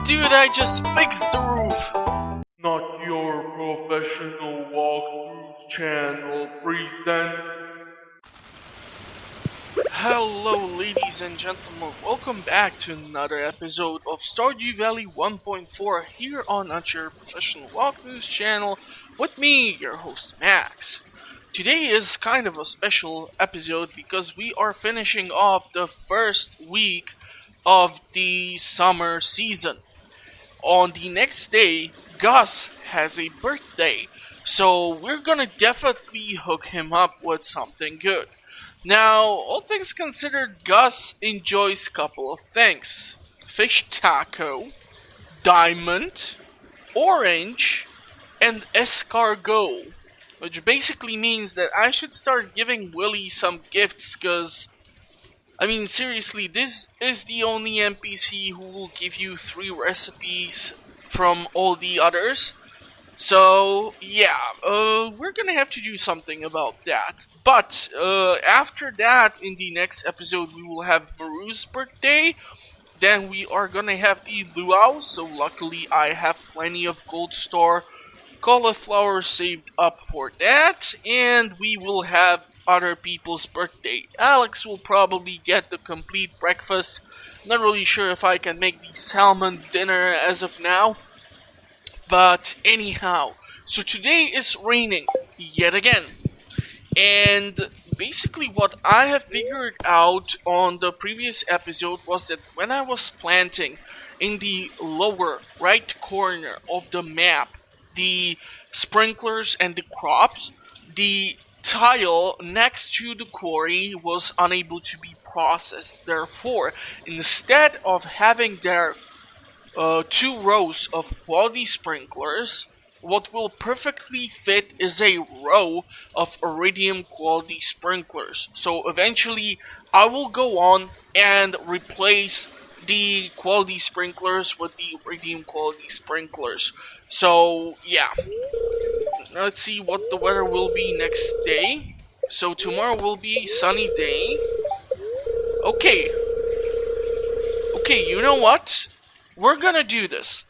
Dude, I just fixed the roof! Not Your Professional Walkthroughs channel presents. Hello ladies and gentlemen, welcome back to another episode of Stardew Valley 1.4 here on Not Your Professional Walkthroughs channel with me, your host Max. Today is kind of a special episode because we are finishing off the first week of the summer season. On the next day, Gus has a birthday, so we're gonna definitely hook him up with something good. Now, all things considered, Gus enjoys a couple of things. Fish taco, diamond, orange, and escargot. Which basically means that I should start giving Willy some gifts, cause I mean, seriously, this is the only NPC who will give you 3 recipes from all the others. So, yeah, we're gonna have to do something about that. But, after that, in the next episode, we will have Maru's birthday. Then we are gonna have the luau, so luckily I have plenty of gold star cauliflower saved up for that. And we will have other people's birthday. Alex will probably get the complete breakfast. Not really sure if I can make the salmon dinner as of now. But anyhow, so today is raining yet again. And basically what I have figured out on the previous episode was that when I was planting in the lower right corner of the map the sprinklers and the crops, the tile next to the quarry was unable to be processed. Therefore, instead of having their 2 rows of quality sprinklers, what will perfectly fit is a row of iridium quality sprinklers. So eventually I will go on and replace the quality sprinklers with the iridium quality sprinklers. So yeah, let's see what the weather will be next day. So tomorrow will be sunny day. Okay, you know what? We're gonna do this.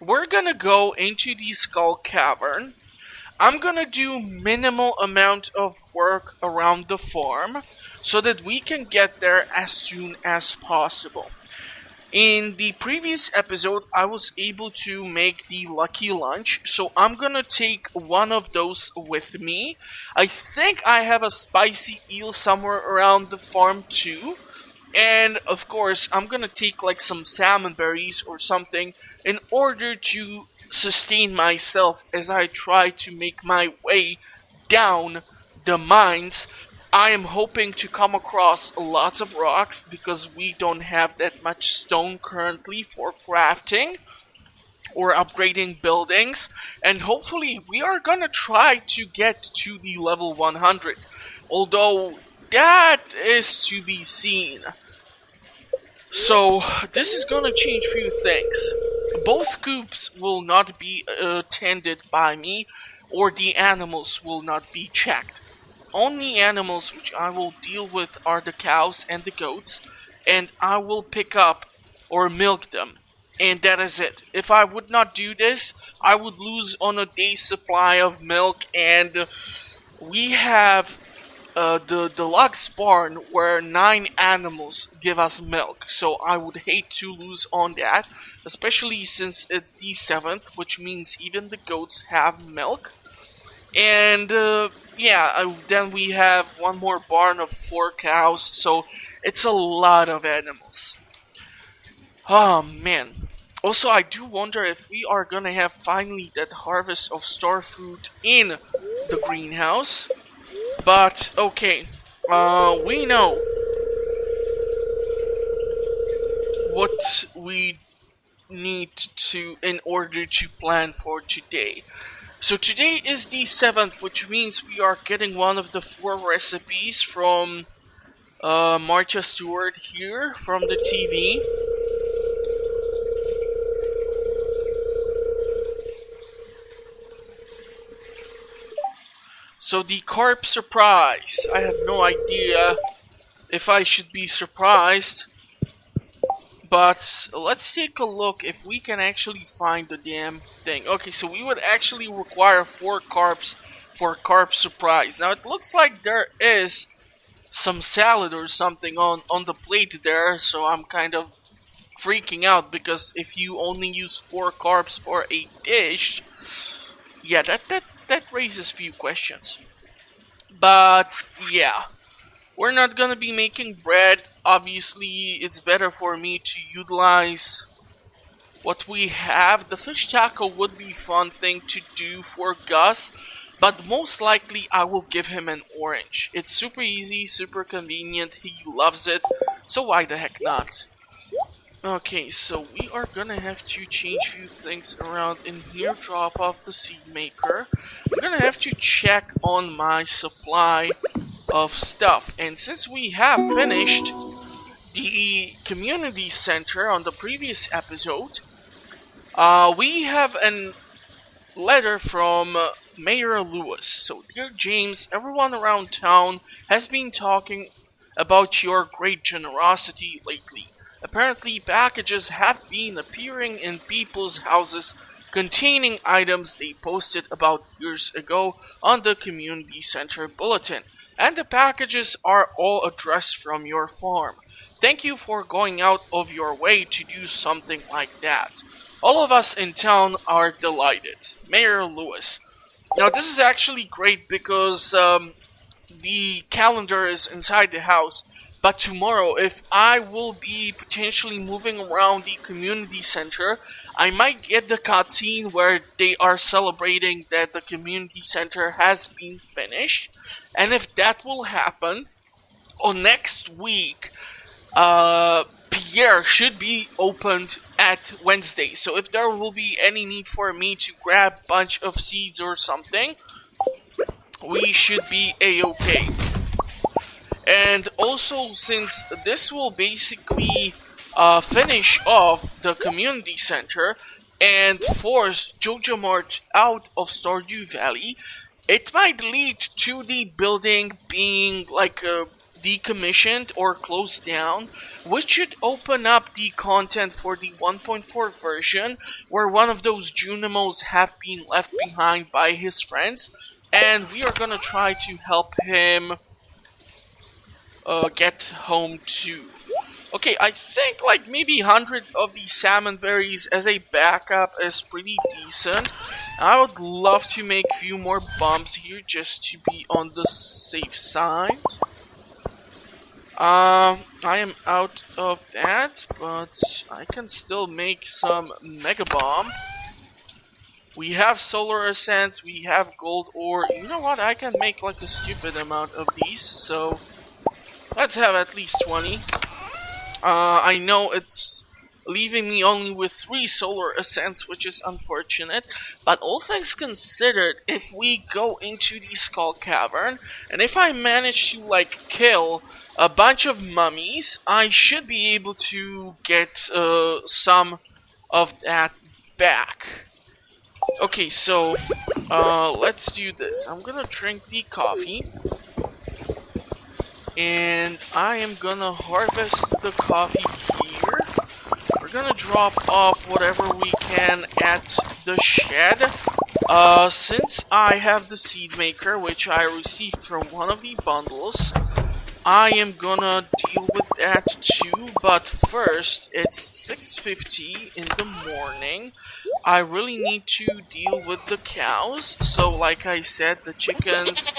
We're gonna go into the Skull Cavern. I'm gonna do minimal amount of work around the farm so that we can get there as soon as possible. In the previous episode, I was able to make the lucky lunch, so I'm gonna take one of those with me. I think I have a spicy eel somewhere around the farm too. And of course, I'm gonna take like some salmon berries or something in order to sustain myself as I try to make my way down the mines. I am hoping to come across lots of rocks because we don't have that much stone currently for crafting or upgrading buildings, and hopefully we are gonna try to get to the level 100, although that is to be seen. So this is gonna change a few things. Both coops will not be tended by me, or the animals will not be checked. Only animals which I will deal with are the cows and the goats, and I will pick up or milk them. And that is it. If I would not do this, I would lose on a day's supply of milk, and we have the deluxe barn where 9 animals give us milk. So I would hate to lose on that, especially since it's the 7th, which means even the goats have milk. And then we have one more barn of 4 cows, so it's a lot of animals. Oh man. Also, I do wonder if we are gonna have finally that harvest of star fruit in the greenhouse. But, okay. We know what we need to in order to plan for today. So today is the 7th, which means we are getting one of the 4 recipes from Martha Stewart here from the TV. So the Carp Surprise. I have no idea if I should be surprised. But let's take a look if we can actually find the damn thing. Okay, so we would actually require 4 carps for Carp Surprise. Now it looks like there is some salad or something on the plate there, so I'm kind of freaking out because if you only use 4 carps for a dish, yeah, that raises few questions. But yeah, we're not gonna be making bread. Obviously, it's better for me to utilize what we have. The fish taco would be a fun thing to do for Gus, but most likely I will give him an orange. It's super easy, super convenient, he loves it, so why the heck not? Okay, so we are gonna have to change a few things around in here, drop off the seed maker. I'm gonna have to check on my supply of stuff, and since we have finished the community center on the previous episode, we have a letter from Mayor Lewis. So, dear James, everyone around town has been talking about your great generosity lately. Apparently, packages have been appearing in people's houses containing items they posted about years ago on the community center bulletin, and the packages are all addressed from your farm. Thank you for going out of your way to do something like that. All of us in town are delighted. Mayor Lewis. Now, this is actually great because the calendar is inside the house, but tomorrow, if I will be potentially moving around the community center, I might get the cutscene where they are celebrating that the community center has been finished, and if that will happen, on next week, Pierre should be opened at Wednesday. So if there will be any need for me to grab a bunch of seeds or something, we should be a-okay. And also, since this will basically finish off the community center and force Joja Mart out of Stardew Valley, it might lead to the building being like decommissioned or closed down, which should open up the content for the 1.4 version where one of those Junimos have been left behind by his friends, and we are gonna try to help him get home too. Okay, I think like maybe 100 of these salmon berries as a backup is pretty decent. I would love to make a few more bombs here just to be on the safe side. I am out of that, but I can still make some Mega Bomb. We have Solar Essence, we have Gold Ore. You know what? I can make like a stupid amount of these, so let's have at least 20. I know it's leaving me only with 3 Solar Essence, which is unfortunate, but all things considered, if we go into the Skull Cavern, and if I manage to like kill a bunch of mummies, I should be able to get some of that back. Okay, so let's do this. I'm gonna drink the coffee, and I am gonna harvest the coffee here. We're gonna drop off whatever we can at the shed. Since I have the seed maker, which I received from one of the bundles, I am gonna deal with that too, but first, it's 6:50 in the morning. I really need to deal with the cows, so like I said, the chickens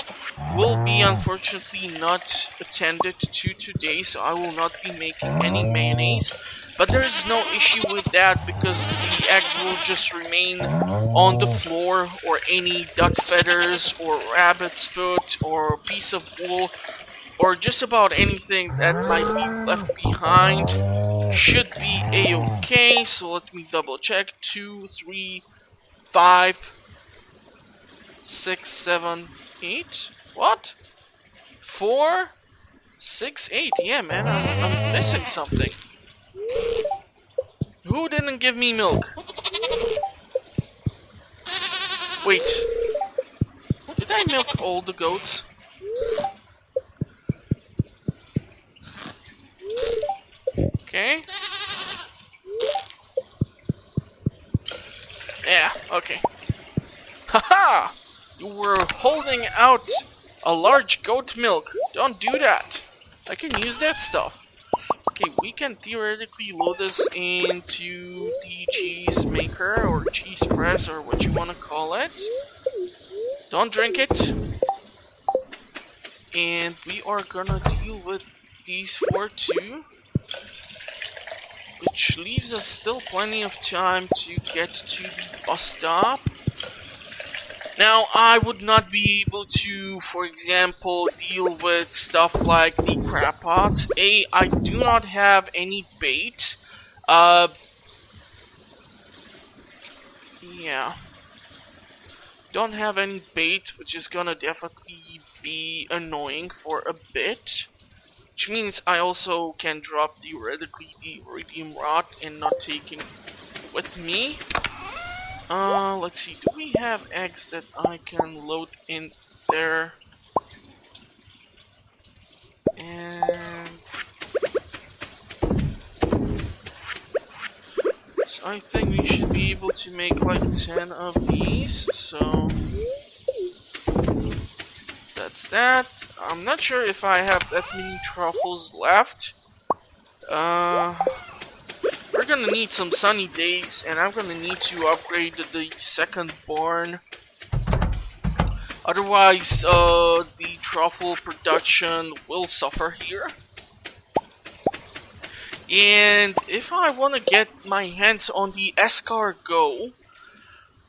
will be unfortunately not attended to today, so I will not be making any mayonnaise. But there is no issue with that because the eggs will just remain on the floor, or any duck feathers, or rabbit's foot, or piece of wool, or just about anything that might be left behind should be a-okay. So let me double check. 2, 3, 5, 6, 7, 8. What? 4, 6, 8. Yeah, man, I'm missing something. Who didn't give me milk? Wait. Did I milk all the goats? Okay. Yeah, okay. Haha! You were holding out a large goat milk. Don't do that. I can use that stuff. Okay, we can theoretically load this into the cheese maker or cheese press or what you want to call it. Don't drink it. And we are gonna deal with these 4 too. Which leaves us still plenty of time to get to the bus stop. Now, I would not be able to, for example, deal with stuff like the crab pots. I do not have any bait. Yeah. Don't have any bait, which is gonna definitely be annoying for a bit. Which means I also can drop theoretically the iridium rod and not taking with me. Let's see, do we have eggs that I can load in there? And so I think we should be able to make like 10 of these, so that's that. I'm not sure if I have that many truffles left. We're gonna need some sunny days, and I'm gonna need to upgrade the second barn. Otherwise, the truffle production will suffer here. And if I want to get my hands on the escargot,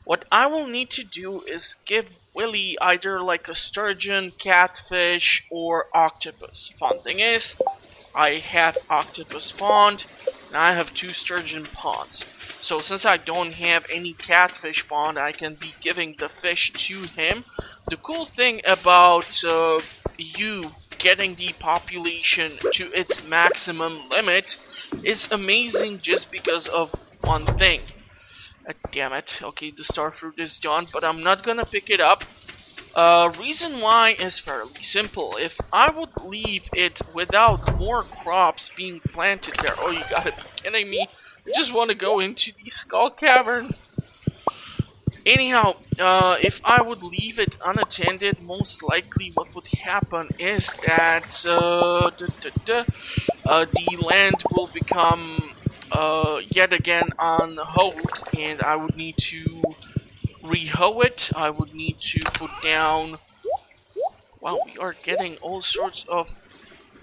what I will need to do is give Willy either like a sturgeon, catfish, or octopus. Fun thing is, I have octopus pond, and I have 2 sturgeon ponds. So since I don't have any catfish pond, I can be giving the fish to him. The cool thing about you getting the population to its maximum limit is amazing just because of one thing. Damn it. Okay, the starfruit is done, but I'm not gonna pick it up. Reason why is fairly simple. If I would leave it without more crops being planted there, oh, you gotta be kidding me. I just want to go into the Skull Cavern. Anyhow, if I would leave it unattended, most likely what would happen is that the land will become yet again on hold, and I would need to re-hoe it. I would need to put down... Wow, we are getting all sorts of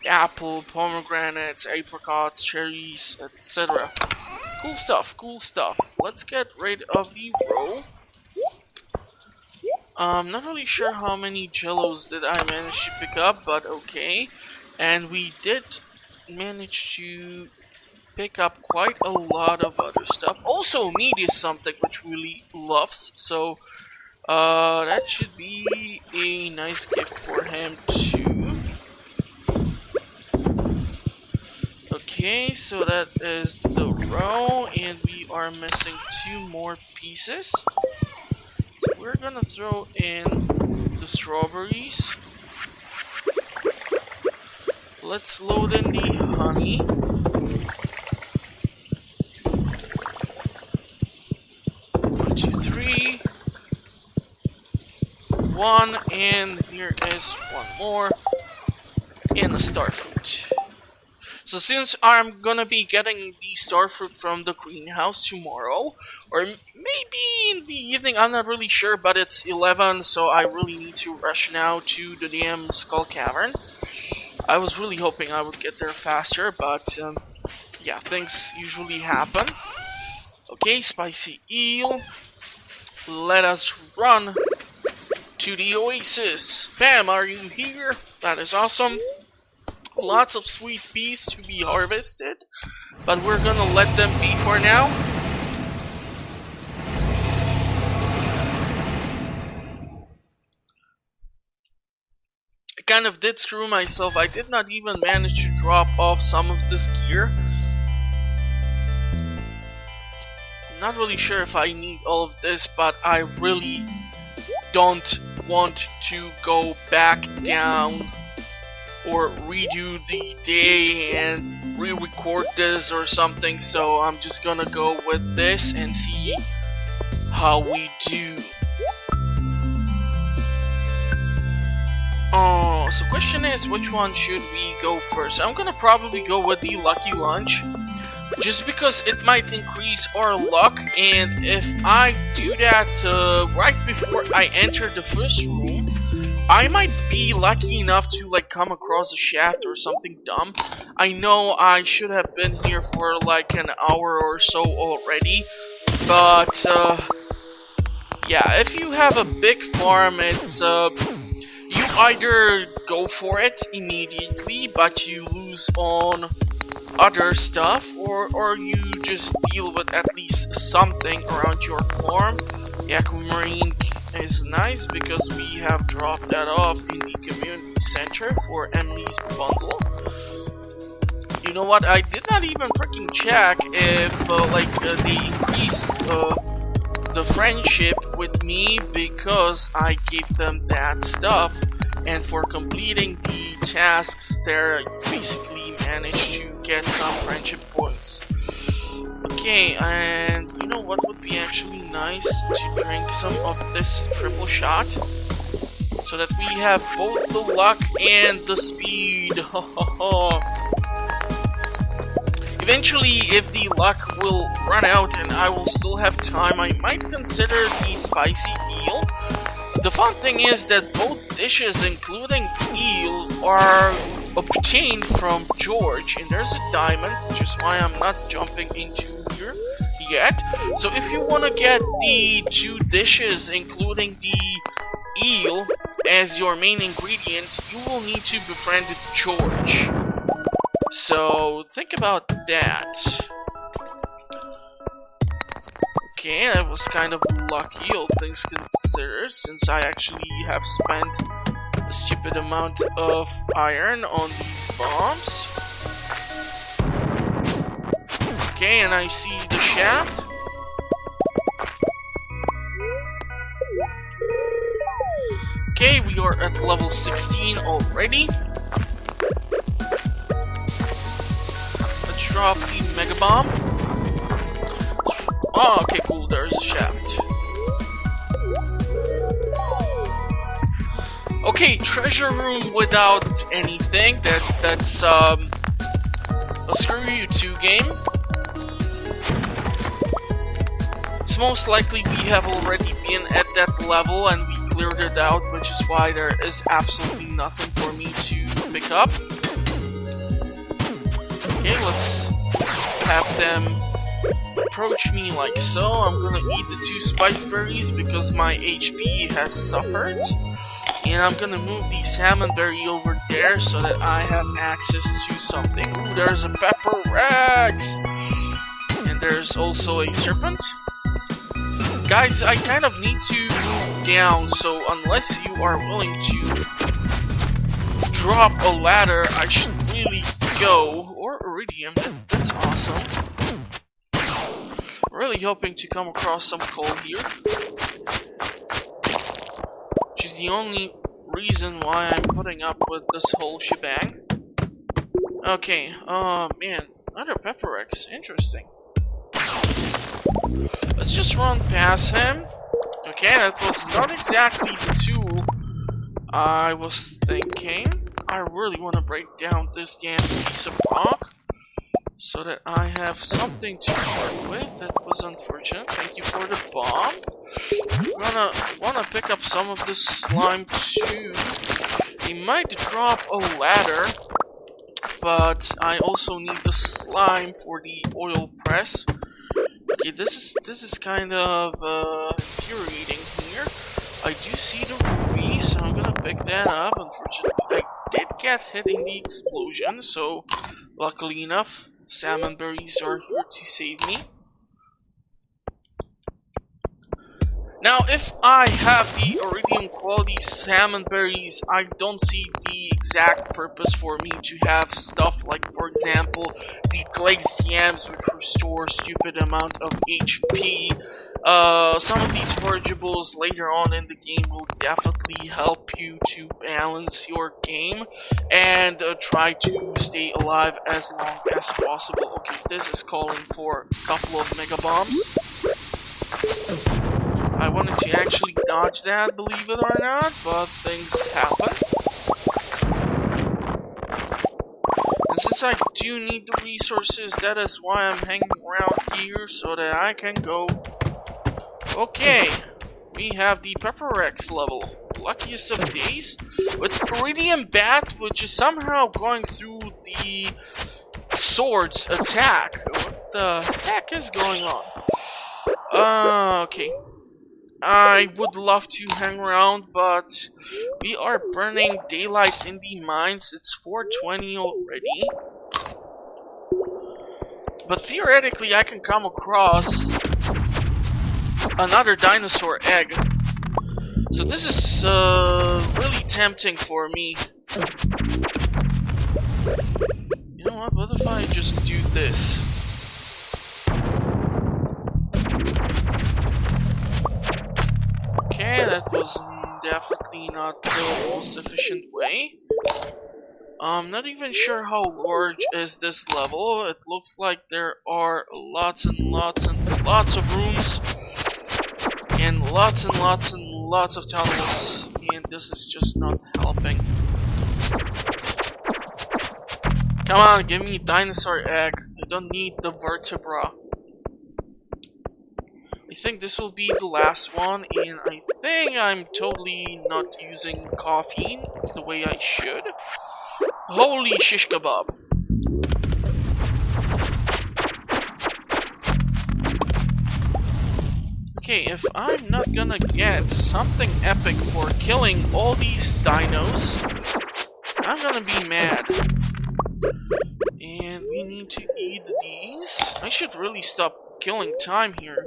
apple, pomegranates, apricots, cherries, etc. Cool stuff, cool stuff. Let's get rid of the row. Not really sure how many jellos did I manage to pick up, but okay. And we did manage to pick up quite a lot of other stuff. Also, meat is something which Willy loves, so that should be a nice gift for him too. Okay, so that is the row, and we are missing 2 more pieces. So we're gonna throw in the strawberries. Let's load in the honey. 1, 2, 3. 1, and here is 1 more, and a starfruit. So since I'm gonna be getting the starfruit from the greenhouse tomorrow, or maybe in the evening, I'm not really sure, but it's 11, so I really need to rush now to the damn Skull Cavern. I was really hoping I would get there faster, but yeah, things usually happen. Okay, Spicy Eel. Let us run to the oasis. Bam, are you here? That is awesome. Lots of sweet peas to be harvested, but we're gonna let them be for now. I kind of did screw myself. I did not even manage to drop off some of this gear. I'm not really sure if I need all of this, but I really don't want to go back down or redo the day and re-record this or something, so I'm just gonna go with this and see how we do. So question is, which one should we go first? I'm gonna probably go with the Lucky Lunch, just because it might increase our luck, and if I do that right before I enter the first room, I might be lucky enough to like come across a shaft or something dumb. I know I should have been here for like an hour or so already, but yeah, if you have a big farm, it's you either go for it immediately, but you lose on other stuff, or you just deal with at least something around your farm. The aquamarine is nice because we have dropped that off in the community center for Emily's bundle. You know what? I did not even freaking check if they increase the friendship with me because I gave them that stuff, and for completing the tasks, they basically managed to get some friendship points. Okay, and you know what would be actually nice? To drink some of this triple shot, so that we have both the luck and the speed. Eventually, if the luck will run out and I will still have time, I might consider the Spicy Eel. The fun thing is that both dishes, including eel, are obtained from George, and there's a diamond, which is why I'm not jumping into here yet. So if you want to get the 2 dishes, including the eel, as your main ingredient, you will need to befriend George. So think about that. Okay, that was kind of lucky, all things considered, since I actually have spent a stupid amount of iron on these bombs. Okay, and I see the shaft. Okay, we are at level 16 already. Let's drop the Mega Bomb. Oh, okay, cool, there's a shaft. Okay, treasure room without anything. That's a screw you 2 game. It's most likely we have already been at that level and we cleared it out, which is why there is absolutely nothing for me to pick up. Okay, let's have them approach me like so. I'm gonna eat the 2 spice berries because my HP has suffered. And I'm gonna move the salmon berry over there so that I have access to something. Ooh, there's a pepper Rex! And there's also a serpent. Guys, I kind of need to move down, so unless you are willing to drop a ladder, I should really go. Or iridium, that's awesome. Really hoping to come across some coal here, which is the only reason why I'm putting up with this whole shebang. Okay, oh man, another pepper Rex, interesting. Let's just run past him. Okay, that was not exactly the tool I was thinking. I really want to break down this damn piece of rock so that I have something to work with. That was unfortunate. Thank you for the bomb. I'm gonna wanna pick up some of this slime too. He might drop a ladder, but I also need the slime for the oil press. Okay, this is kind of infuriating here. I do see the ruby, so I'm gonna pick that up. Unfortunately, I did get hit in the explosion, so luckily enough, salmon berries are here to save me. Now, if I have the iridium quality salmon berries, I don't see the exact purpose for me to have stuff like, for example, the glazed yams, which restore stupid amount of HP. Some of these forageables later on in the game will definitely help you to balance your game and try to stay alive as long as possible. Okay, this is calling for a couple of mega bombs. dodge that, believe it or not, but things happen. And since I do need the resources, that is why I'm hanging around here, so that I can go. Okay, we have the Pepper Rex level. Luckiest of days. With Iridium Bat, which is somehow going through the sword's attack. What the heck is going on? Okay. I would love to hang around, but we are burning daylight in the mines. It's 4:20 already. But theoretically, I can come across another dinosaur egg. So this is really tempting for me. You know what if I just do this? Okay, that was definitely not the most efficient way. I'm not even sure how large is this level. It looks like there are lots and lots and lots of rooms. And lots and lots and lots of tunnels. And this is just not helping. Come on, give me dinosaur egg. I don't need the vertebra. I think this will be the last one, and I think I'm totally not using caffeine the way I should. Holy shish kebab. Okay, if I'm not gonna get something epic for killing all these dinos, I'm gonna be mad. And we need to eat these. I should really stop killing time here.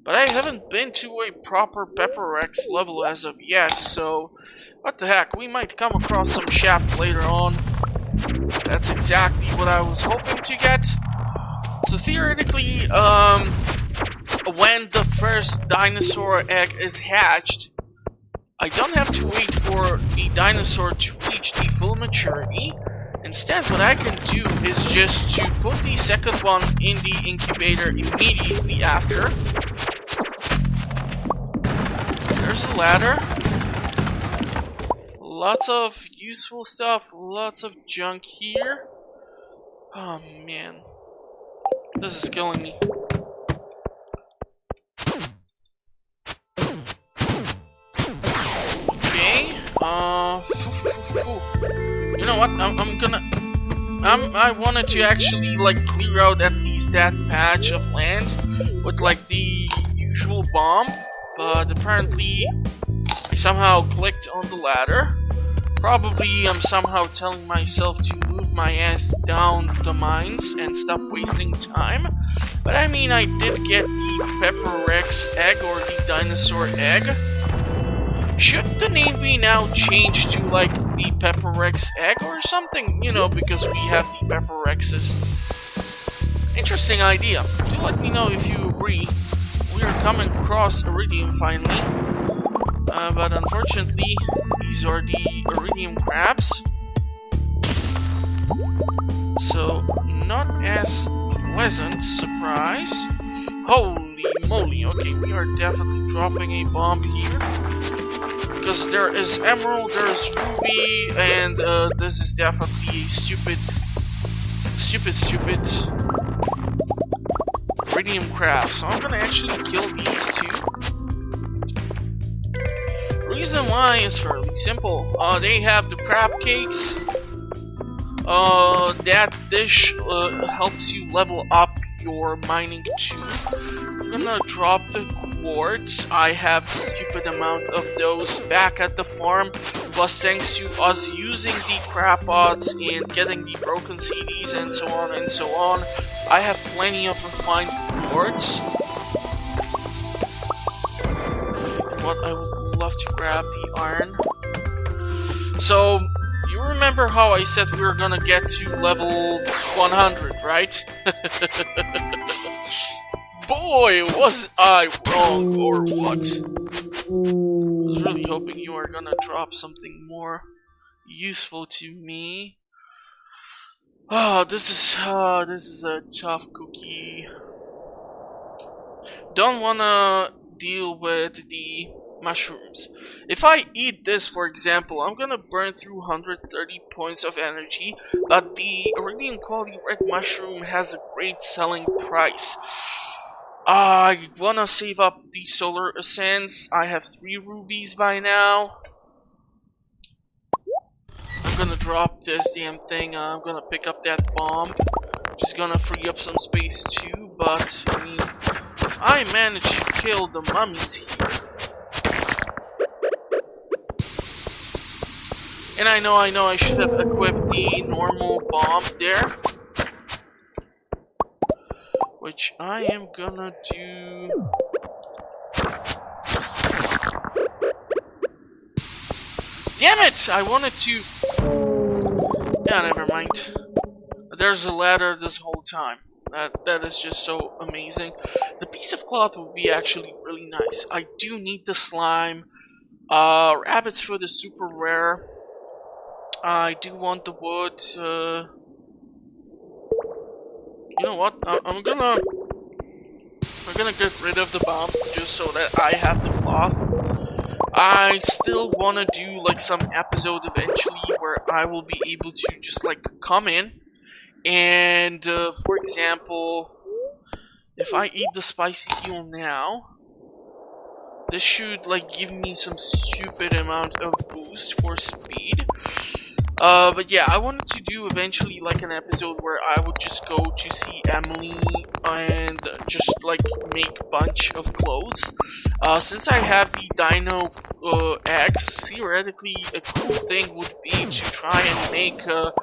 But I haven't been to a proper Pepper Rex level as of yet, so what the heck, we might come across some shaft later on. That's exactly what I was hoping to get. So theoretically, when the first dinosaur egg is hatched, I don't have to wait for the dinosaur to reach the full maturity. Instead, what I can do is just to put the second one in the incubator immediately after. There's a ladder. Lots of useful stuff, lots of junk here. Oh man. This is killing me. Okay, you know what, I wanted to actually, like, clear out at least that patch of land with, like, the usual bomb, but apparently I somehow clicked on the ladder. Probably I'm somehow telling myself to move my ass down the mines and stop wasting time. But I mean, I did get the Pepper Rex egg, or the dinosaur egg. Should the name be now changed to, like, the Pepper Rex egg or something? You know, because we have the Pepper Rexes. Interesting idea. Do let me know if you agree. We are coming across Iridium finally. But unfortunately, these are the Iridium Crabs. So, not as pleasant surprise. Holy moly, okay, we are definitely dropping a bomb here. Because there is Emerald, there is Ruby, and this is definitely a stupid Iridium Crab. So I'm gonna actually kill these two. Reason why is fairly simple. They have the crab cakes. That dish helps you level up your mining too. I'm gonna drop the quartz. I have a stupid amount of those back at the farm. Plus, thanks to us using the crab pots and getting the broken CDs and so on and so on, I have plenty of refined quartz. And what I would love to grab the iron. So, you remember how I said we were gonna get to level 100, right? Boy, was I wrong, or what? I was really hoping you were gonna drop something more useful to me. Oh, this is a tough cookie. Don't wanna deal with the mushrooms. If I eat this, for example, I'm gonna burn through 130 points of energy, but the Iridium quality red mushroom has a great selling price. I wanna save up the solar essence. I have 3 rubies by now. I'm gonna drop this damn thing. I'm gonna pick up that bomb. Just gonna free up some space too, but I mean, if I manage to kill the mummies here, and I know I should have equipped the normal bomb there, which I am gonna do. Damn it! I wanted to. Yeah, never mind. There's a ladder this whole time. That is just so amazing. The piece of cloth would be actually really nice. I do need the slime. Rabbit's foot is super rare. I do want the wood. You know what? I'm gonna get rid of the bomb just so that I have the cloth. I still wanna do like some episode eventually where I will be able to just like come in and for example, if I eat the spicy eel now, this should like give me some stupid amount of boost for speed. But yeah, I wanted to do eventually like an episode where I would just go to see Emily and just like make a bunch of clothes. Since I have the dino eggs, theoretically a cool thing would be to try and make the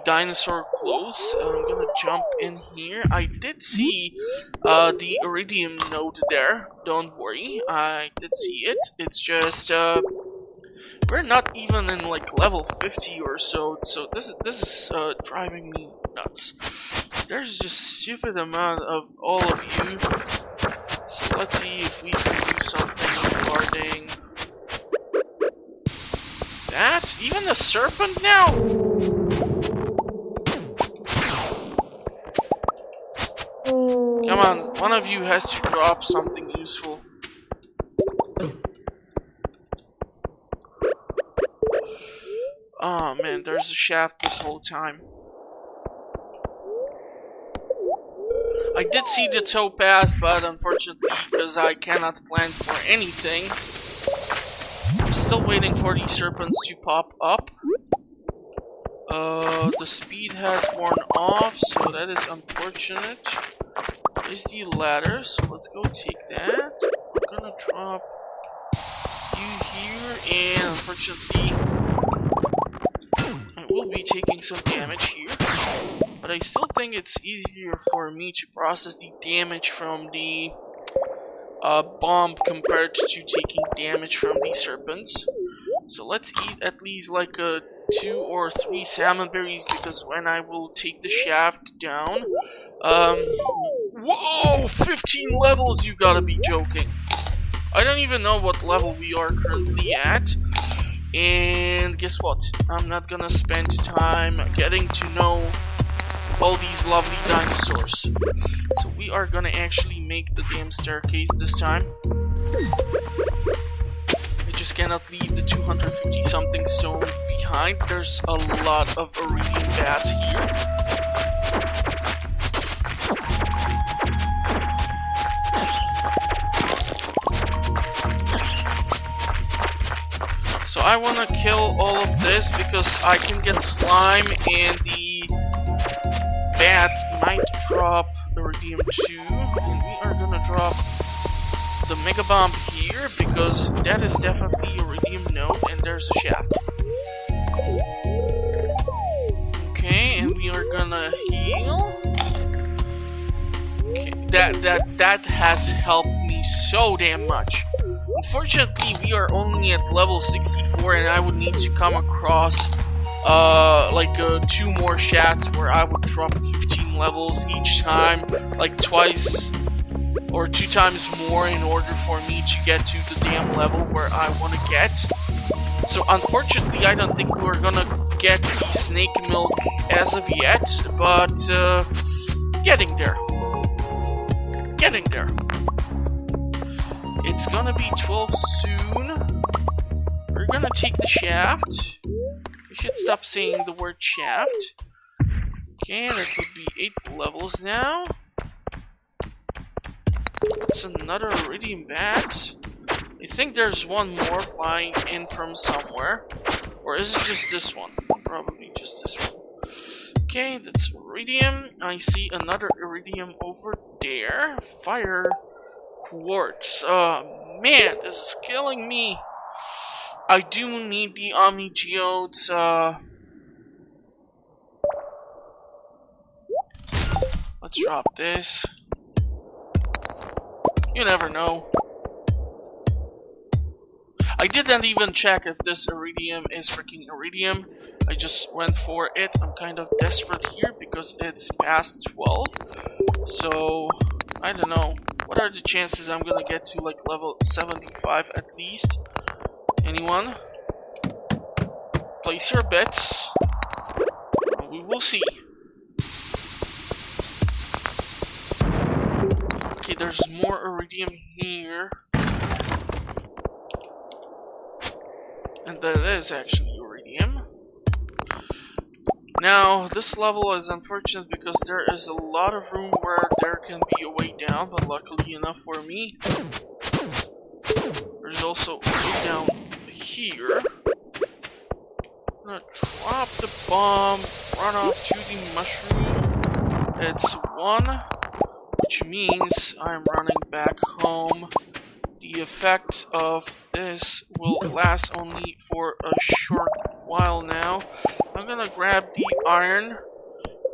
dinosaur clothes. I'm gonna jump in here. I did see the iridium node there. Don't worry, I did see it. It's just we're not even in like level 50 or so, so this is driving me nuts. There's just stupid amount of all of you. So let's see if we can do something regarding that. Even the serpent now? Come on, one of you has to drop something useful. Oh man, there's a shaft this whole time. I did see the topaz, but unfortunately, because I cannot plan for anything, I'm still waiting for these serpents to pop up. The speed has worn off, so that is unfortunate. There's the ladder, so let's go take that. I'm gonna drop you here, and unfortunately, I will be taking some damage here. But I still think it's easier for me to process the damage from the bomb compared to taking damage from these serpents. So let's eat at least like 2 or 3 salmon berries, because when I will take the shaft down, whoa, 15 levels, you gotta be joking. I don't even know what level we are currently at. And guess what? I'm not gonna spend time getting to know all these lovely dinosaurs. So we are gonna actually make the damn staircase this time. I just cannot leave the 250 something stone behind. There's a lot of iridium bats here. So I want to kill all of this because I can get slime and the bat might drop Iridium 2, and we are gonna drop the Mega Bomb here because that is definitely Iridium node and there's a shaft. Okay, and we are gonna heal. Okay, that has helped me so damn much. Unfortunately, we are only at level 64, and I would need to come across like 2 more shafts where I would drop 15 levels each time, like twice or 2 times more in order for me to get to the damn level where I want to get. So unfortunately, I don't think we're gonna get the snake milk as of yet, but getting there. Getting there. It's gonna be 12 soon. We're gonna take the shaft. We should stop saying the word shaft. Okay, that would be 8 levels now. That's another iridium bat. I think there's one more flying in from somewhere. Or is it just this one? Probably just this one. Okay, that's iridium. I see another iridium over there. Fire quartz. Man, this is killing me. I do need the Omni Geodes. Let's drop this. You never know. I didn't even check if this iridium is freaking iridium. I just went for it. I'm kind of desperate here because it's past 12. So, I don't know. What are the chances I'm gonna get to like level 75 at least? Anyone? Place your bets. We will see. Okay, there's more iridium here. And that is actually iridium. Now, this level is unfortunate because there is a lot of room where there can be a way down, but luckily enough for me, there's also a way down here. I'm gonna drop the bomb, run off to the mushroom. It's 1, which means I'm running back home. The effect of this will last only for a short while now. I'm gonna grab the iron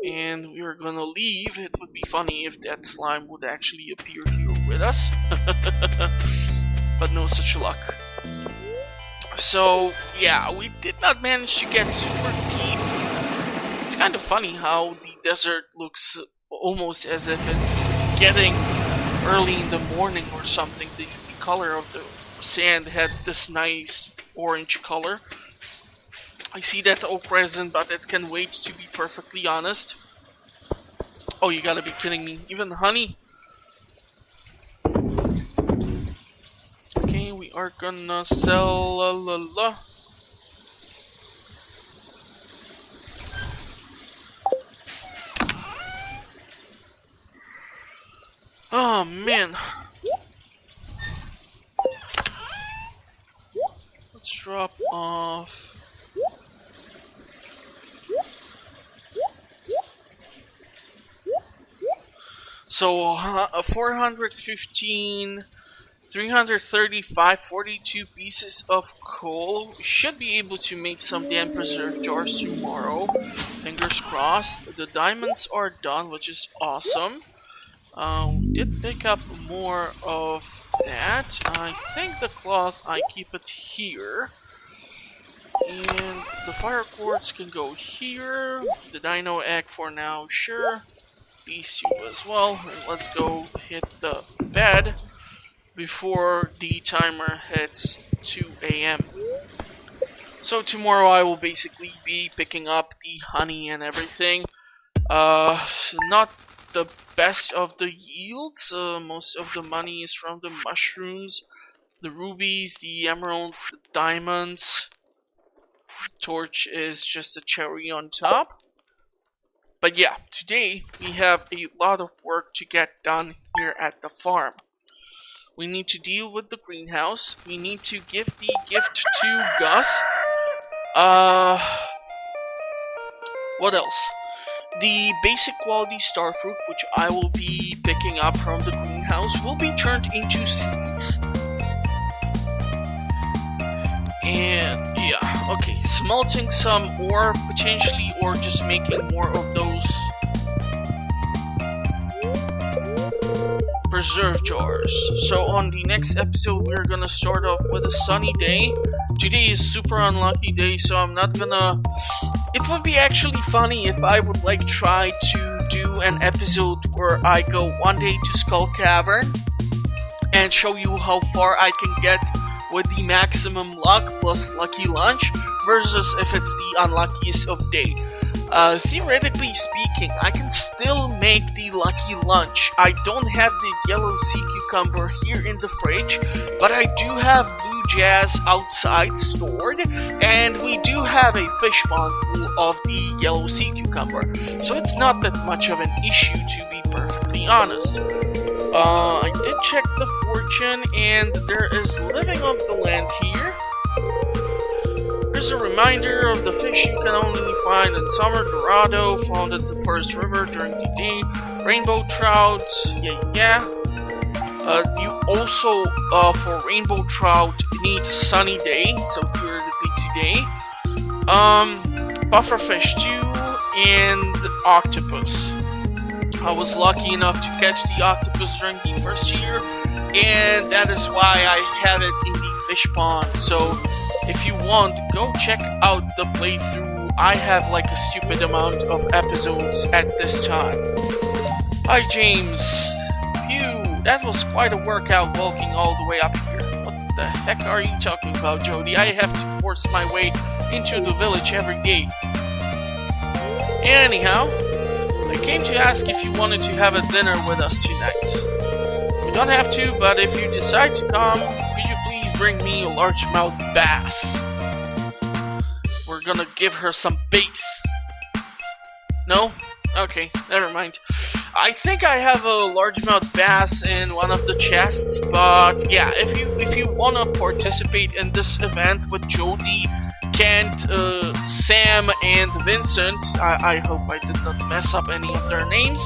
and we're gonna leave. It would be funny if that slime would actually appear here with us. But no such luck. So yeah, we did not manage to get super deep. It's kind of funny how the desert looks almost as if it's getting early in the morning or something. The color of the sand had this nice orange color. I see that oak resin, but it can wait, to be perfectly honest. Oh, you gotta be kidding me. Even honey? Okay, we are gonna sell la. Oh man. Let's drop off. So 415, 335, 42 pieces of coal. We should be able to make some damn preserve jars tomorrow. Fingers crossed. The diamonds are done, which is awesome. We did pick up more of that. I think the cloth, I keep it here. And the fire quartz can go here. The dino egg for now, sure. These two as well. And let's go hit the bed before the timer hits 2 AM. So tomorrow I will basically be picking up the honey and everything. Not the best of the yields. Most of the money is from the mushrooms, the rubies, the emeralds, the diamonds. The torch is just a cherry on top. But yeah, today we have a lot of work to get done here at the farm. We need to deal with the greenhouse. We need to give the gift to Gus. What else? The basic quality starfruit, which I will be picking up from the greenhouse, will be turned into seeds. And yeah, okay, smelting some ore potentially, or just making more of those preserve jars. So on the next episode, we're gonna start off with a sunny day. Today is super unlucky day, so I'm not gonna... It would be actually funny if I would like try to do an episode where I go one day to Skull Cavern and show you how far I can get with the maximum luck plus lucky lunch versus if it's the unluckiest of day. Theoretically speaking, I can still make the lucky lunch. I don't have the yellow sea cucumber here in the fridge, but I do have blue jazz outside stored, and we do have a fish pond full of the yellow sea cucumber. So it's not that much of an issue, to be perfectly honest. I did check the fortune, and there is living on the land here. Here's a reminder of the fish you can only find in summer. Dorado, found at the first river during the day. Rainbow trout, yeah. You also, for rainbow trout, need sunny day, so theoretically today. Pufferfish too, and octopus. I was lucky enough to catch the octopus during the first year, and that is why I have it in the fish pond. So if you want, go check out the playthrough. I have like a stupid amount of episodes at this time. Hi James. Phew, that was quite a workout walking all the way up here. What the heck are you talking about, Jody? I have to force my way into the village every day. Anyhow, I came to ask if you wanted to have a dinner with us tonight. You don't have to, but if you decide to come, bring me a largemouth bass. We're gonna give her some bass. No? Okay, never mind. I think I have a largemouth bass in one of the chests, but yeah, if you wanna participate in this event with Jody, Kent, Sam, and Vincent, I hope I did not mess up any of their names.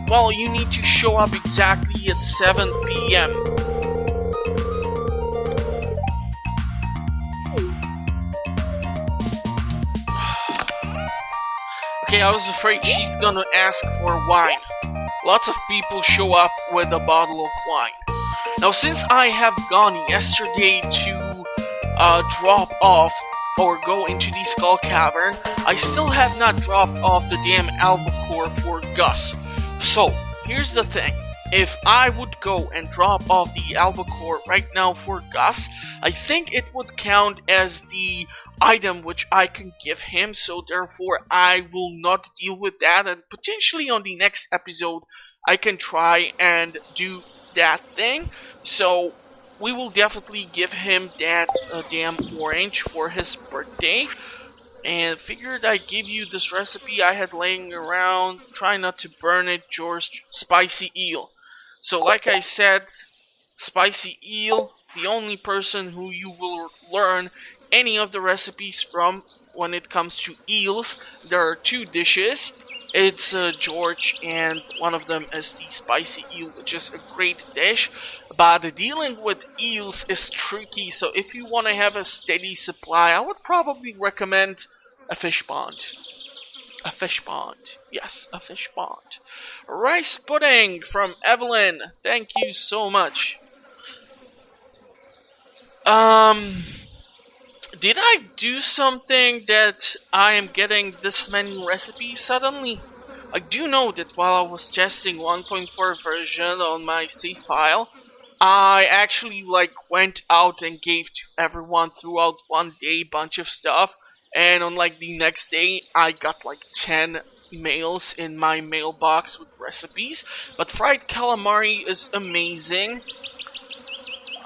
Well, you need to show up exactly at 7 p.m. Okay, I was afraid she's gonna ask for wine. Lots of people show up with a bottle of wine. Now, since I have gone yesterday to drop off or go into the Skull Cavern, I still have not dropped off the damn albacore for Gus. So, here's the thing. If I would go and drop off the albacore right now for Gus, I think it would count as the item which I can give him, so therefore I will not deal with that, and potentially on the next episode I can try and do that thing. So we will definitely give him that damn orange for his birthday. And figured I'd give you this recipe I had laying around. Try not to burn it, George. Spicy Eel. So like I said, Spicy Eel, the only person who you will learn any of the recipes from when it comes to eels. There are two dishes. It's George, and one of them is the Spicy Eel, which is a great dish. But dealing with eels is tricky, so if you want to have a steady supply, I would probably recommend a fish pond. A fish pond. Yes, a fish pond. Rice pudding from Evelyn. Thank you so much. Did I do something that I am getting this many recipes suddenly? I do know that while I was testing 1.4 version on my save file, I actually went out and gave to everyone throughout one day bunch of stuff, and on the next day I got 10 mails in my mailbox with recipes. But fried calamari is amazing.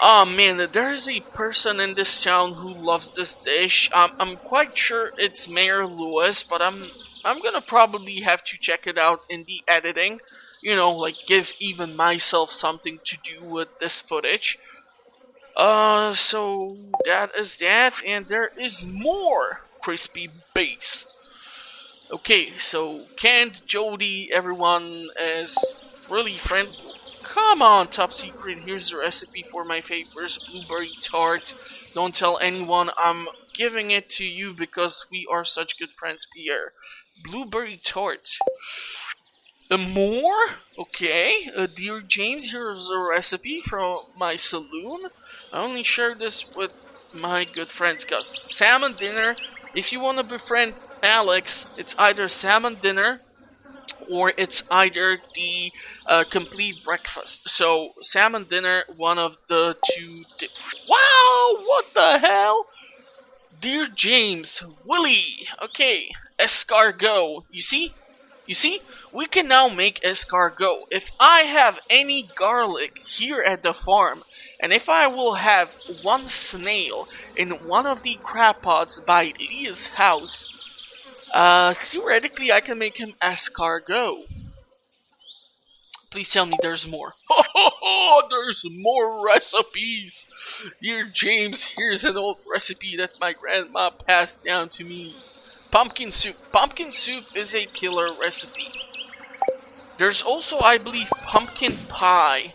Oh man, there is a person in this town who loves this dish. I'm quite sure it's Mayor Lewis, but I'm gonna probably have to check it out in the editing. You know, give even myself something to do with this footage. So that is that, and there is more crispy base. Okay, so Kent, Jody, everyone is really friendly. Come on, top secret, here's the recipe for my favorite blueberry tart. Don't tell anyone, I'm giving it to you because we are such good friends, Pierre. Blueberry tart. More? Okay, dear James, here's a recipe from my saloon. I only share this with my good friends, Gus. Salmon dinner. If you want to befriend Alex, it's either salmon dinner or it's either the complete breakfast. So, salmon dinner, one of the two... Wow! What the hell? Dear James, Willie, okay, escargot. You see? We can now make escargot. If I have any garlic here at the farm, and if I will have one snail in one of the crab pots by Leah's house, theoretically I can make him escargot. Please tell me there's more. There's more recipes! Dear James, here's an old recipe that my grandma passed down to me. Pumpkin soup. Pumpkin soup is a killer recipe. There's also, I believe, pumpkin pie.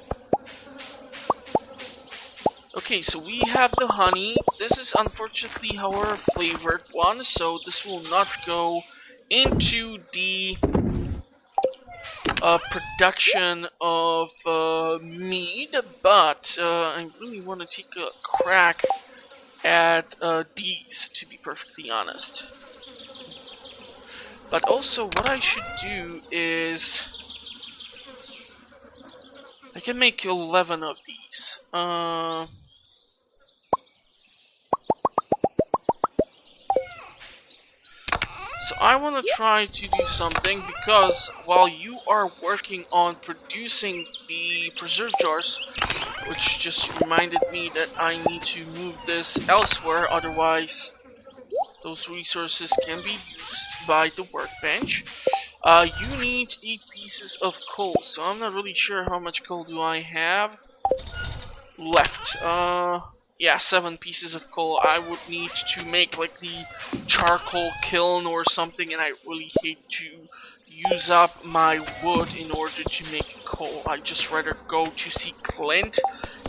Okay, so we have the honey. This is unfortunately our flavored one, so this will not go into the production of mead, but I really want to take a crack at these, to be perfectly honest. But also, what I should do is I can make 11 of these. So I want to try to do something, because while you are working on producing the preserve jars, which just reminded me that I need to move this elsewhere, otherwise those resources can be used by the workbench. You need 8 pieces of coal, so I'm not really sure how much coal do I have left. Yeah, 7 pieces of coal. I would need to make like the charcoal kiln or something, and I really hate to use up my wood in order to make coal. I'd just rather go to see Clint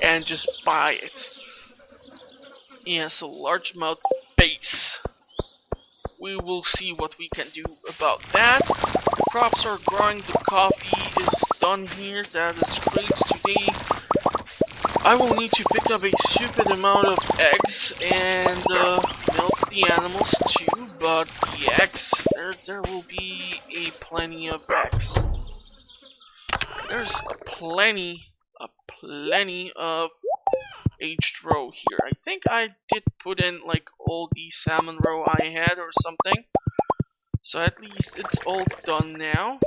and just buy it. Yeah, so largemouth base. We will see what we can do about that. The crops are growing, the coffee is done here, that is great. Today I will need to pick up a stupid amount of eggs and milk the animals too, but the eggs, there will be a plenty of eggs. There's a plenty of aged roe here. I think I did put in like all the salmon roe I had or something. So at least it's all done now.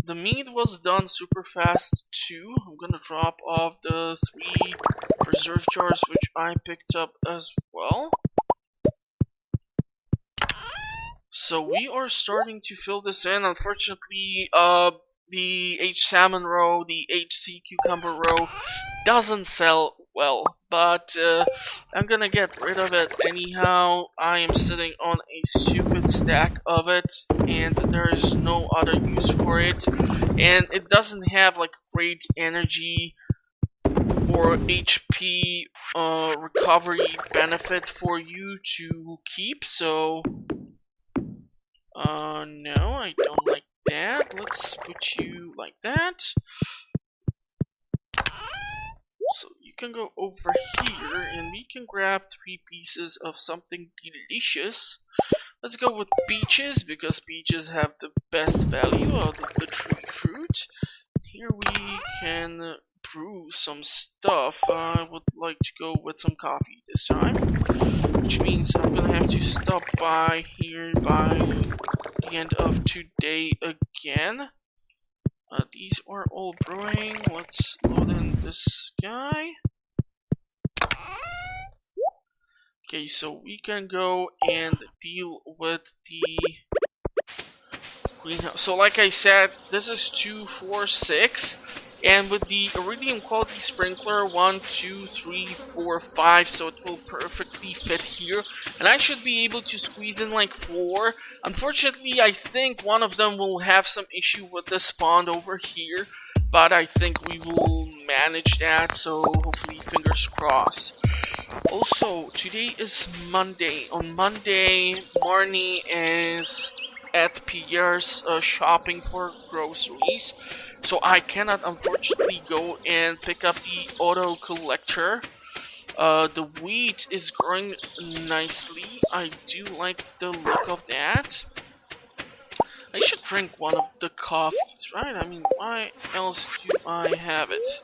The meat was done super fast too. I'm gonna drop off the 3 preserve jars which I picked up as well. So we are starting to fill this in. Unfortunately, the aged salmon roe, the aged sea cucumber roe doesn't sell well, but I'm gonna get rid of it anyhow. I am sitting on a stupid stack of it, and there is no other use for it, and it doesn't have like great energy or HP recovery benefit for you to keep, so no, I don't like that. Let's put you like that. So you can go over here and we can grab 3 pieces of something delicious. Let's go with peaches, because peaches have the best value out of the tree fruit. Here we can brew some stuff. I would like to go with some coffee this time, which means I'm gonna have to stop by here by the end of today again. These are all brewing. Let's load in this guy. Okay, so we can go and deal with the greenhouse. So like I said, this is 2, 4, 6. And with the Iridium quality sprinkler, 1, 2, 3, 4, 5, so it will perfectly fit here. And I should be able to squeeze in like 4. Unfortunately, I think one of them will have some issue with the spawn over here, but I think we will manage that, so hopefully fingers crossed. Also, today is Monday. On Monday, Marnie is at Pierre's shopping for groceries. So I cannot unfortunately go and pick up the auto collector. The wheat is growing nicely. I do like the look of that. I should drink one of the coffees, right? I mean, why else do I have it?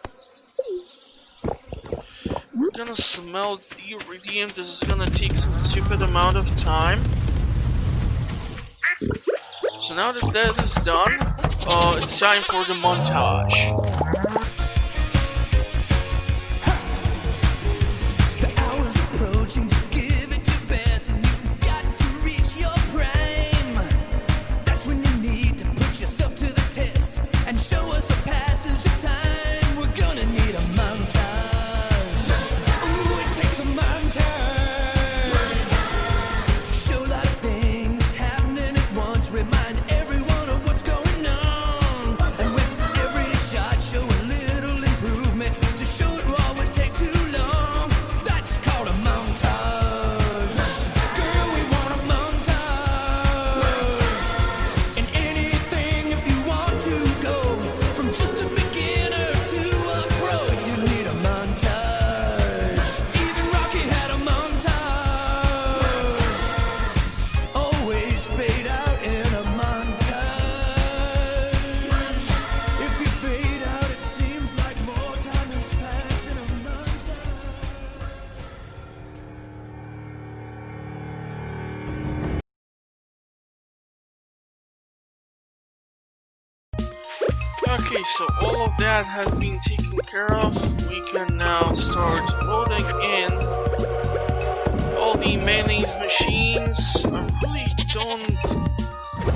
We're gonna smelt the iridium. This is gonna take some stupid amount of time. So now that that is done, it's time for the montage. Okay, so all of that has been taken care of. We can now start loading in all the mayonnaise machines. I really don't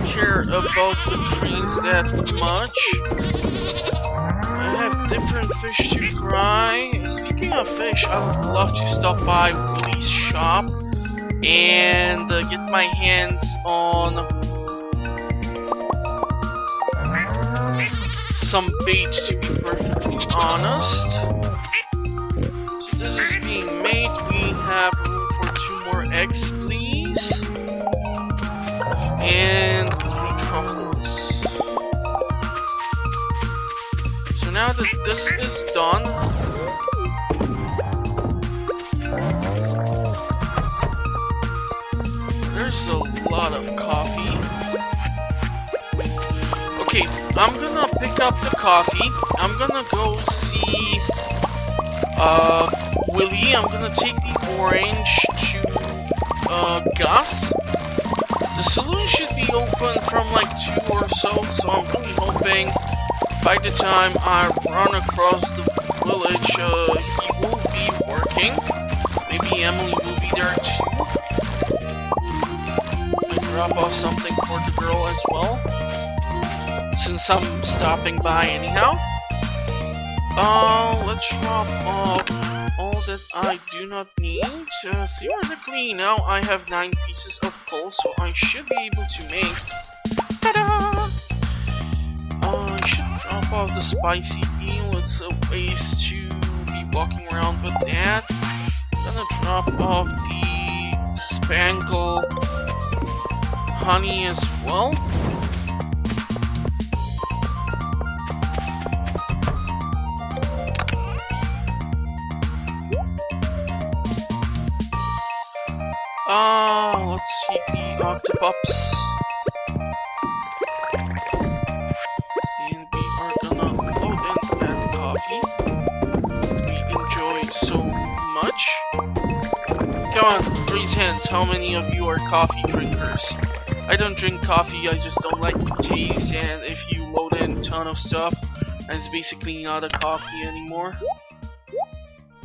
care about the trains that much. I have different fish to fry. Speaking of fish, I would love to stop by Willie's shop and get my hands on some bait, to be perfectly honest. So this is being made. We have room for 2 more eggs, please. And 3 truffles. So now that this is done, there's a lot of coffee. Okay, I'm gonna pick up the coffee. I'm gonna go see Willie. I'm gonna take the orange to Gus. The saloon should be open from like 2 or so I'm really hoping by the time I run across the village, he will be working. Maybe Emily will be there too. Might drop off something for the girl as well, since I'm stopping by anyhow. Let's drop off all that I do not need. Theoretically, now I have 9 pieces of coal, so I should be able to make... Ta-da! I should drop off the Spicy Eel. It's a waste to be walking around with that. I'm gonna drop off the Spangle honey as well. Let's see the octopups. And we are gonna load in that coffee we enjoy so much. Come on, raise hands. How many of you are coffee drinkers? I don't drink coffee, I just don't like the taste, and if you load in a ton of stuff, and it's basically not a coffee anymore.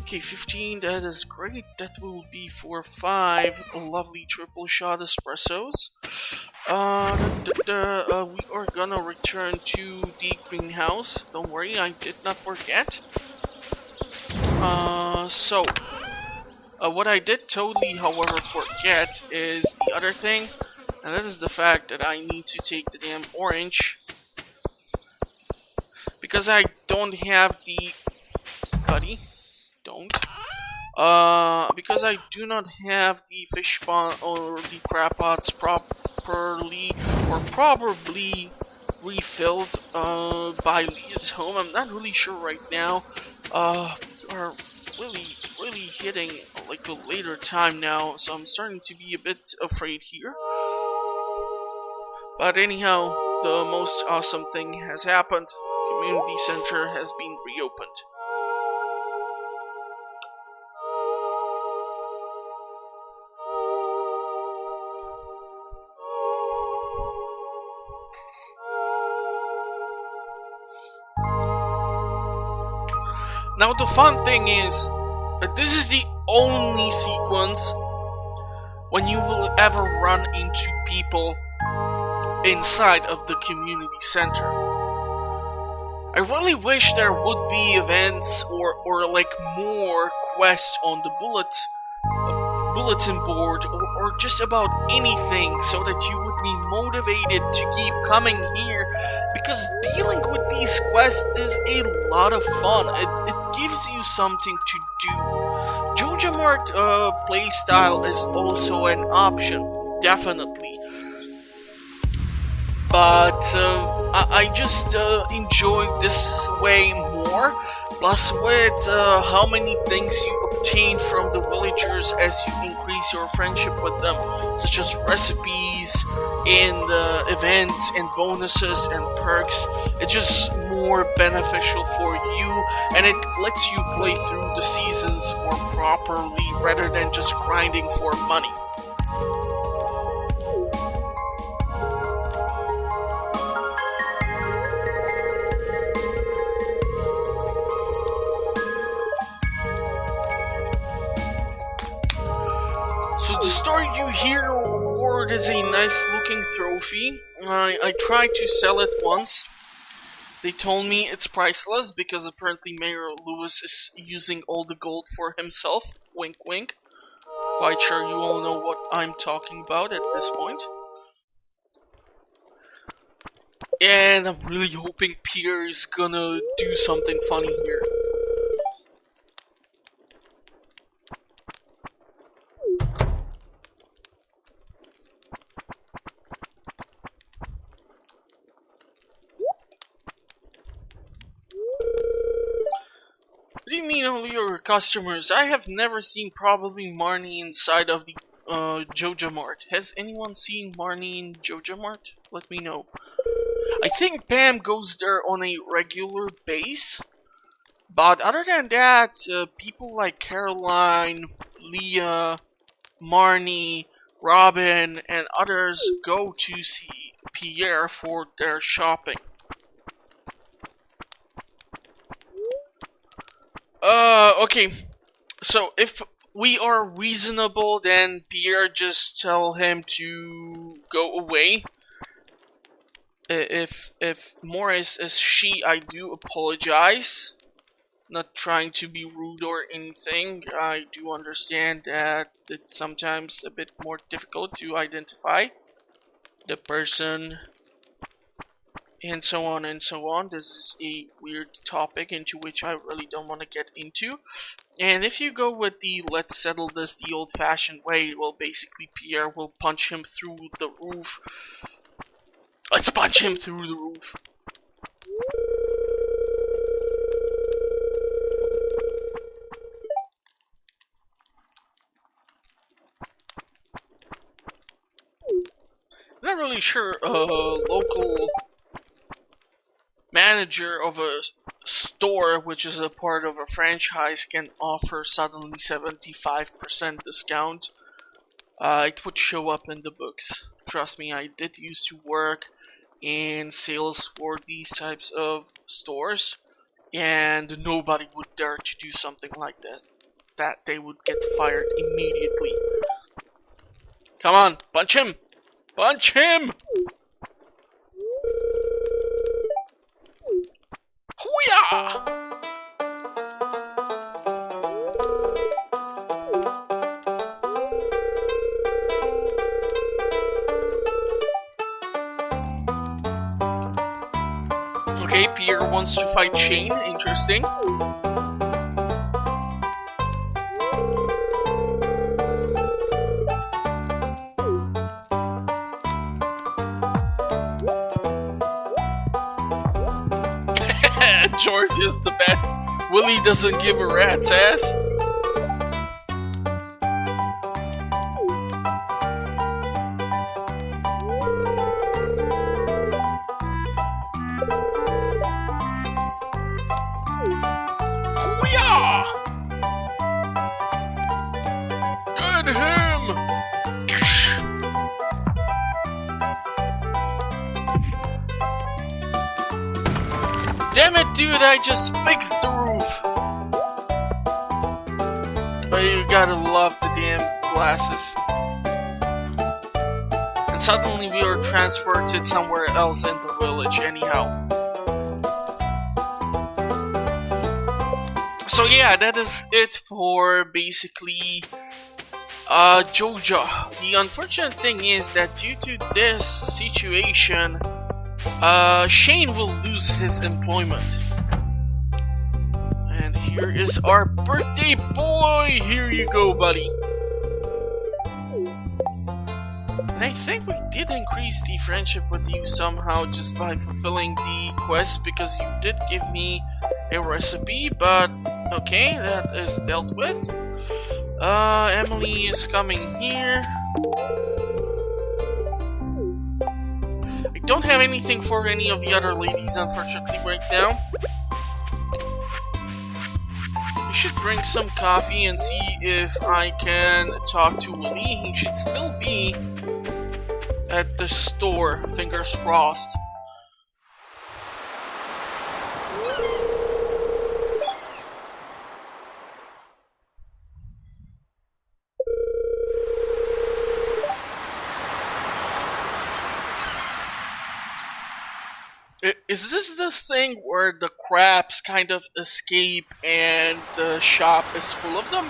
Okay, 15, that is great. That will be for 5 lovely triple shot espressos. We are gonna return to the greenhouse. Don't worry, I did not forget. What I did totally, however, forget is the other thing, and that is the fact that I need to take the damn orange. Because I don't have the... Buddy? Don't. Because I do not have the fish pond or the crab pots properly or probably refilled by Lee's home. I'm not really sure right now. We're really hitting like a later time now, so I'm starting to be a bit afraid here. But anyhow, the most awesome thing has happened. Community center has been reopened. Now the fun thing is that this is the only sequence when you will ever run into people inside of the community center. I really wish there would be events or like more quests on the bulletin board or just about anything so that you would be motivated to keep coming here, because dealing with these quests is a lot of fun. It gives you something to do. Joja Mart playstyle is also an option, definitely. But I just enjoy this way more. Plus, with how many things you obtain from the villagers as you increase your friendship with them, such as recipes and events and bonuses and perks, it's just more beneficial for you, and it lets you play through the seasons more properly rather than just grinding for money. So the Stardew Hero Award is a nice looking trophy. I tried to sell it once. They told me it's priceless because apparently Mayor Lewis is using all the gold for himself. Wink wink. Quite sure you all know what I'm talking about at this point. And I'm really hoping Pierre is gonna do something funny here. What do you mean all your customers? I have never seen probably Marnie inside of the Joja Mart. Has anyone seen Marnie in Joja Mart? Let me know. I think Pam goes there on a regular base. But other than that, people like Caroline, Leah, Marnie, Robin, and others go to see Pierre for their shopping. Okay. So if we are reasonable, then Pierre just tell him to go away. If Morris is she, I do apologize. Not trying to be rude or anything. I do understand that it's sometimes a bit more difficult to identify the person and so on and so on. This is a weird topic into which I really don't want to get into. And if you go with the let's settle this the old-fashioned way, well, basically Pierre will punch him through the roof. Let's punch him through the roof. Not really sure local manager of a store which is a part of a franchise can offer suddenly 75% discount. It would show up in the books. Trust me, I did used to work in sales for these types of stores, and nobody would dare to do something like this. That they would get fired immediately. Come on, punch him! Punch him! Hoo-yah! Okay, Pierre wants to fight Shane. Interesting. George is the best. Willie doesn't give a rat's ass. Hoo-yah! Get him! Damn it, dude, I just fixed the roof. But you gotta love the damn glasses. And suddenly we are transported somewhere else in the village anyhow. So yeah, that is it for basically Joja. The unfortunate thing is that due to this situation, Shane will lose his employment. And here is our birthday boy! Here you go, buddy! And I think we did increase the friendship with you somehow just by fulfilling the quest, because you did give me a recipe, but okay, that is dealt with. Emily is coming here. I don't have anything for any of the other ladies, unfortunately, right now. I should drink some coffee and see if I can talk to Willie. He should still be at the store, fingers crossed. Is this the thing where the crabs kind of escape and the shop is full of them?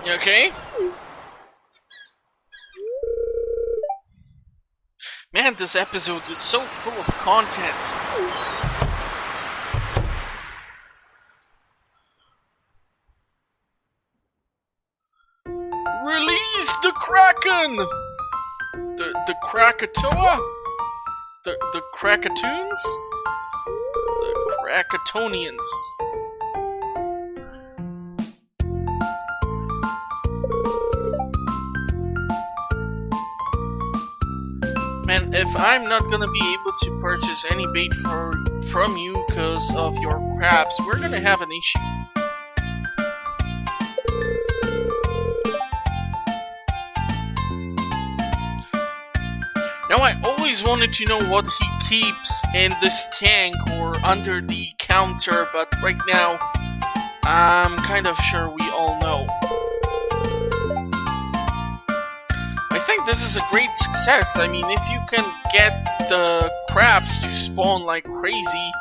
Okay. Man, this episode is so full of content. Release the Kraken! The Krakatoa? The Krakatoons? The Krakatonians. Man, if I'm not gonna be able to purchase any bait from you because of your crabs, we're gonna have an issue. Now, I always wanted to know what he keeps in this tank or under the counter, but right now, I'm kind of sure we all know. I think this is a great success. I mean, if you can get the crabs to spawn like crazy,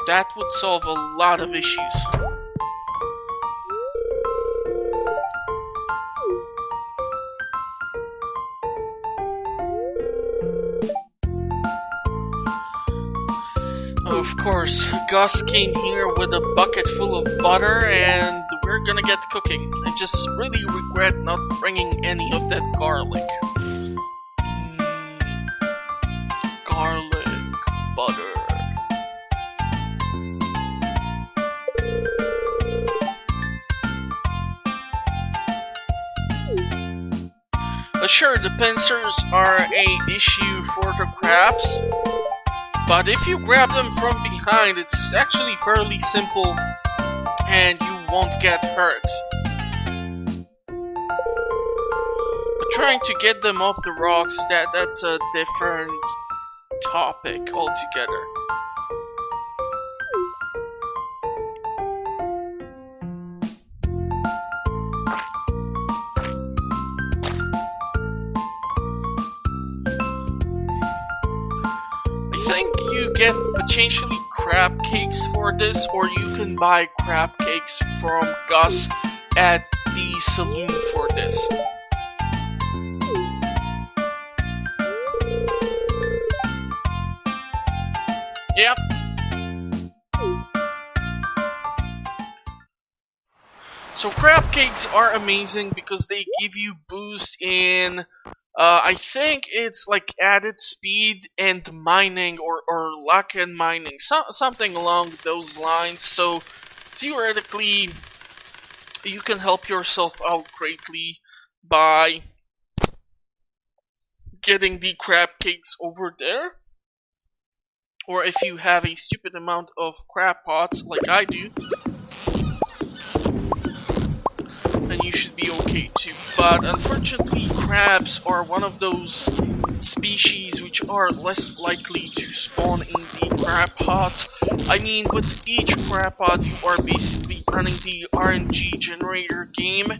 that would solve a lot of issues. Of course, Gus came here with a bucket full of butter and we're gonna get cooking. I just really regret not bringing any of that garlic. Garlic butter. Sure, the pincers are an issue for the crabs. But if you grab them from behind, it's actually fairly simple and you won't get hurt. But trying to get them off the rocks, that's a different topic altogether. I think you get potentially crab cakes for this, or you can buy crab cakes from Gus at the saloon for this. Yep. So crab cakes are amazing because they give you boost in I think it's like added speed and mining or luck and mining, something along those lines. So theoretically, you can help yourself out greatly by getting the crab cakes over there. Or if you have a stupid amount of crab pots like I do, then you should be okay too. But unfortunately, crabs are one of those species which are less likely to spawn in the crab pots. I mean, with each crab pot, you are basically running the RNG generator game,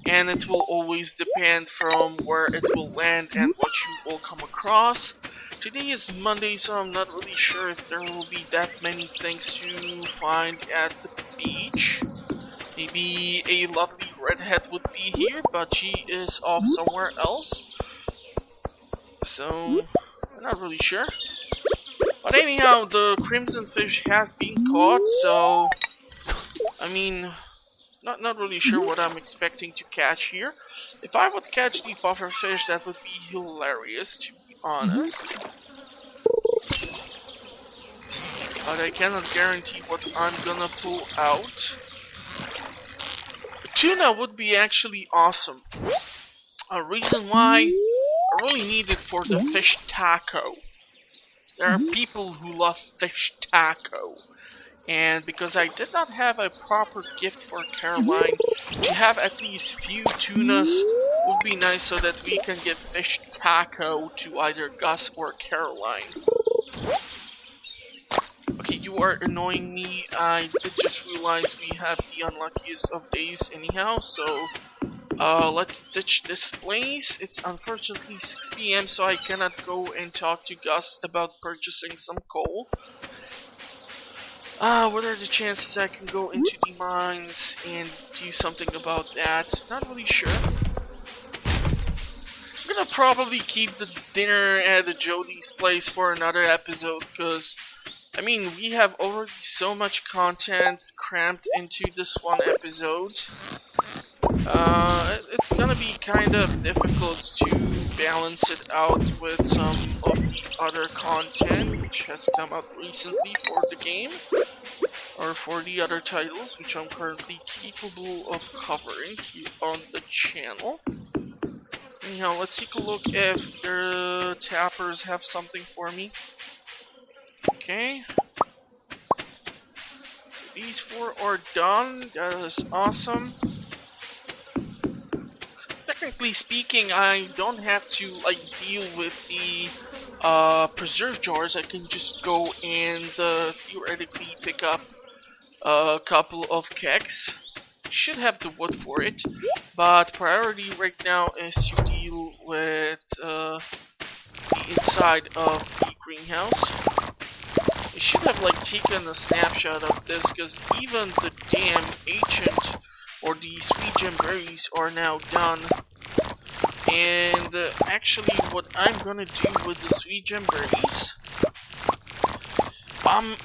and it will always depend from where it will land and what you will come across. Today is Monday, so I'm not really sure if there will be that many things to find at the beach. Maybe a lovely redhead would be here, but she is off somewhere else. So, I'm not really sure. But anyhow, the crimson fish has been caught, so I mean, not really sure what I'm expecting to catch here. If I would catch the puffer fish, that would be hilarious, to be honest. But I cannot guarantee what I'm gonna pull out. Tuna would be actually awesome. A reason why I really need it for the fish taco. There are people who love fish taco. And because I did not have a proper gift for Caroline, to have at least few tunas would be nice so that we can give fish taco to either Gus or Caroline. Okay, you are annoying me. I did just realize we have the unluckiest of days anyhow, so let's ditch this place. It's unfortunately 6 PM, so I cannot go and talk to Gus about purchasing some coal. What are the chances I can go into the mines and do something about that? Not really sure. I'm gonna probably keep the dinner at Jodie's place for another episode, because I mean, we have already so much content cramped into this one episode. It's gonna be kind of difficult to balance it out with some of the other content which has come out recently for the game, or for the other titles which I'm currently capable of covering here on the channel. Anyhow, let's take a look if the tappers have something for me. Okay. These 4 are done. That is awesome. Technically speaking, I don't have to like deal with the preserve jars. I can just go and theoretically pick up a couple of kegs. Should have the wood for it, but priority right now is to deal with the inside of the greenhouse. I should have like taken a snapshot of this, because even the damn ancient or the sweet gem berries are now done. And actually, what I'm gonna do with the sweet gem berries, I'm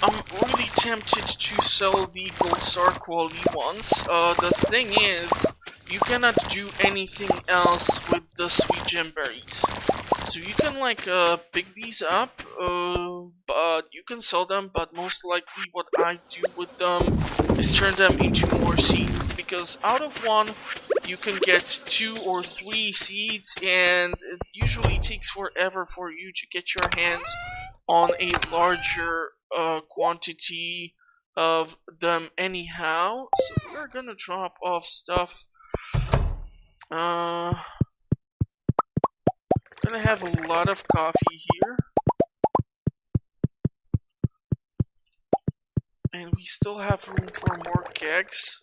really tempted to sell the gold star quality ones. The thing is, you cannot do anything else with the sweet gem berries. So you can like pick these up, but you can sell them, but most likely what I do with them is turn them into more seeds, because out of one you can get 2 or 3 seeds, and it usually takes forever for you to get your hands on a larger quantity of them anyhow. So we're gonna drop off stuff. Gonna have a lot of coffee here. And we still have room for more kegs.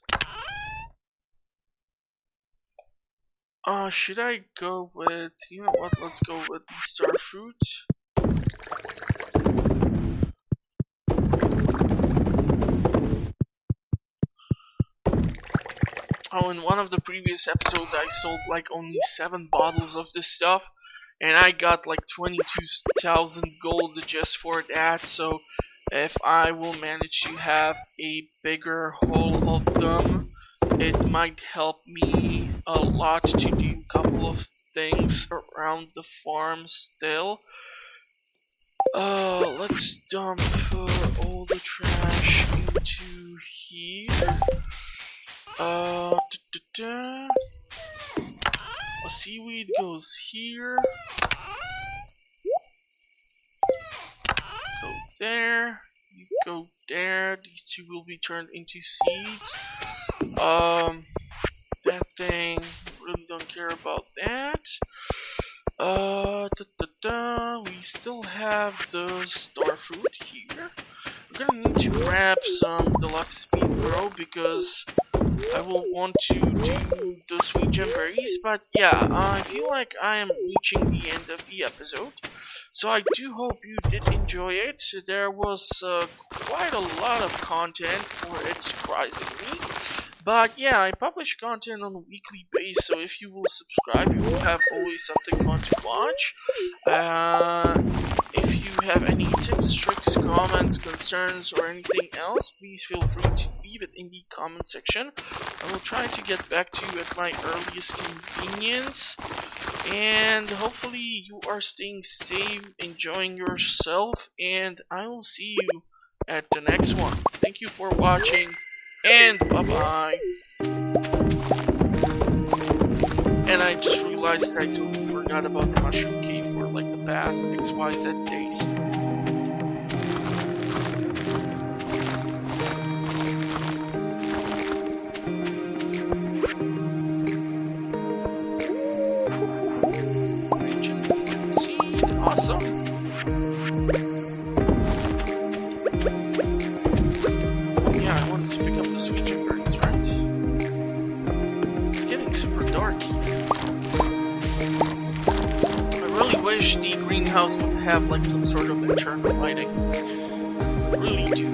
Should I go with, you know what, let's go with the star fruit. Oh, in one of the previous episodes I sold like only 7 bottles of this stuff, and I got like 22,000 gold just for that. So if I will manage to have a bigger haul of them, it might help me a lot to do a couple of things around the farm still. Let's dump all the trash into here. A seaweed goes here. Go there. You go there. These 2 will be turned into seeds. That thing don't care about that. We still have the star fruit here. We're gonna need to grab some deluxe speed grow because I will want to do the sweet gem berries. But yeah, I feel like I am reaching the end of the episode. So I do hope you did enjoy it. There was quite a lot of content for it, surprisingly. But yeah, I publish content on a weekly basis, so if you will subscribe, you will have always something fun to watch. If you have any tips, tricks, comments, concerns, or anything else, please feel free to leave it in the comment section. I will try to get back to you at my earliest convenience. And hopefully you are staying safe, enjoying yourself, and I will see you at the next one. Thank you for watching, and bye-bye. And I just realized that I totally forgot about the mushroom cave for like the past XYZ days. Awesome. Yeah, I wanted to pick up the sweet gem berries, right? It's getting super dark. I really wish the greenhouse would have like some sort of internal lighting. I really do.